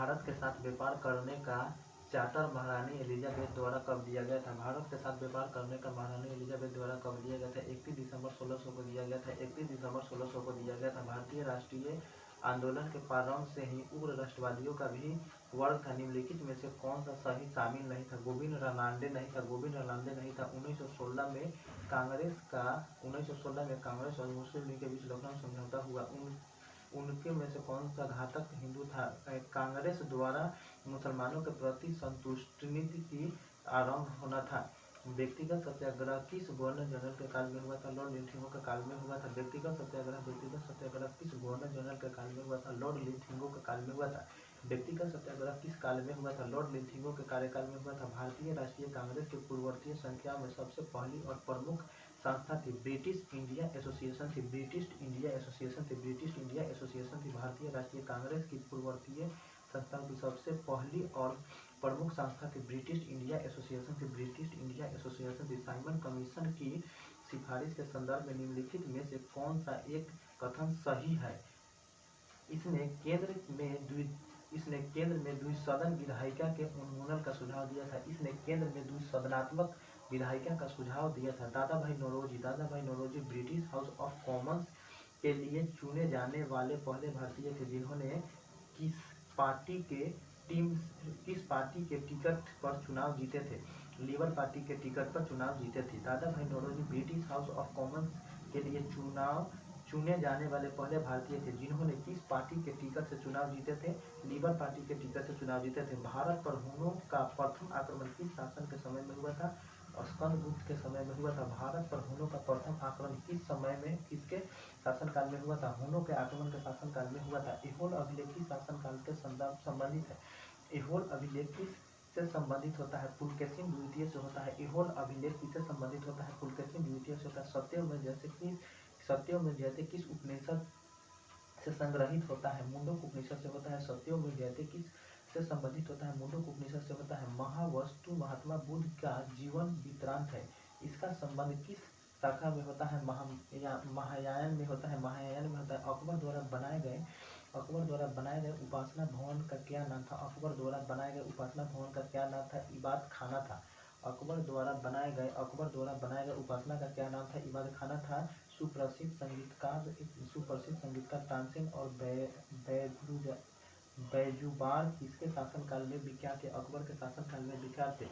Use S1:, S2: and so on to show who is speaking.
S1: भारत के साथ व्यापार करने का चार्टर महारानी एलिजाबेथ द्वारा कब दिया गया था? भारत के साथ व्यापार करने का महारानी एलिजाबेथ द्वारा कब दिया गया था? 31 दिसंबर 1600 को दिया गया था। 31 दिसंबर 1600 को दिया गया था। भारतीय राष्ट्रीय आंदोलन के प्रारंभ से ही उग्र राष्ट्रवादियों का भी वर्ग था। निम्नलिखित में से कौन सा सही शामिल नहीं था? गोविंद रनाल्डे नहीं था। गोविंद रनाल्डे नहीं था। 1916 में कांग्रेस और मुस्लिम लीग के बीच लखनऊ समझौता हुआ। उनके में से कौन सा घातक हिंदू था? कांग्रेस द्वारा मुसलमानों के प्रति संतुष्टि की आरंभ होना था। व्यक्तिगत सत्याग्रह किस गवर्नर जनरल के काल में हुआ था? लॉर्ड लिंथिंगो के काल में हुआ था। व्यक्तिगत सत्याग्रह किस गवर्नर जनरल के काल में हुआ था? लॉर्ड लिंथिंगो के काल में हुआ था। व्यक्तिगत सत्याग्रह किस काल में हुआ था? लॉर्ड लिंथिंगो के कार्यकाल में हुआ था। भारतीय राष्ट्रीय कांग्रेस की पूर्ववर्ती संख्या में सबसे पहली और प्रमुख संस्था थी ब्रिटिश इंडिया एसोसिएशन थी। भारतीय राष्ट्रीय कांग्रेस की पूर्ववर्ती संस्थाओं की सबसे पहली और प्रमुख संस्था थी ब्रिटिश इंडिया एसोसिएशन थी। साइमन कमीशन की सिफारिश के संदर्भ में निम्नलिखित में से कौन सा एक कथन सही है? इसने केंद्र में द्विसदन विधायिका के उन्मूलन का सुझाव दिया था। इसने केंद्र में द्विसदनात्मक विधायिका का सुझाव दिया था। Dadabhai Naoroji British House of Commons के लिए चुने जाने वाले पहले भारतीय थे जिन्होंने किस पार्टी के टिकट पर चुनाव जीते थे? लिबर पार्टी के टिकट पर चुनाव जीते थे। Dadabhai Naoroji British House of Commons के लिए चुने जाने वाले पहले भारतीय थे जिन्होंने किस पार्टी के टिकट से चुनाव जीते थे? लिबर पार्टी के टिकट से चुनाव जीते थे। भारत पर हुनों का प्रथम आक्रमण किस शासन के समय में हुआ था? स्कंदगुप्त के समय में हुआ था। भारत पर हुनों का प्रथम आक्रमण किस समय में किसके शासनकाल में हुआ था? हुनों के आक्रमण के शासनकाल में हुआ था। ऐहोल अभिलेख किस शासनकाल के संबंधित है? ऐहोल अभिलेख किससे संबंधित होता है? पुलकेशिन द्वितीय से होता है। ऐहोल अभिलेख किससे संबंधित होता है? पुलकेशिन द्वितीय से होता है। सत्यमेव जयते किस उपनिषद से संग्रहित होता है? मुंडक उपनिषद से होता है। सत्यमेव जयते किस से संबंधित होता है? मुंडक उपनिषद से होता है। महावस्तु महात्मा बुद्ध का जीवन वृत्तांत है। इसका संबंध किस शाखा में होता है? महायान में होता है। अकबर द्वारा बनाए गए उपासना भवन का क्या नाम था? अकबर द्वारा बनाए गए उपासना भवन का क्या नाम था? इबादत खाना था। अकबर द्वारा बनाए गए उपासना का क्या नाम था? इबादत खाना था। सुप्रसिद्ध संगीतकार तानसेन और बैजुबार किसके शासनकाल में विख्यात थे? अकबर के शासनकाल में विख्यात थे।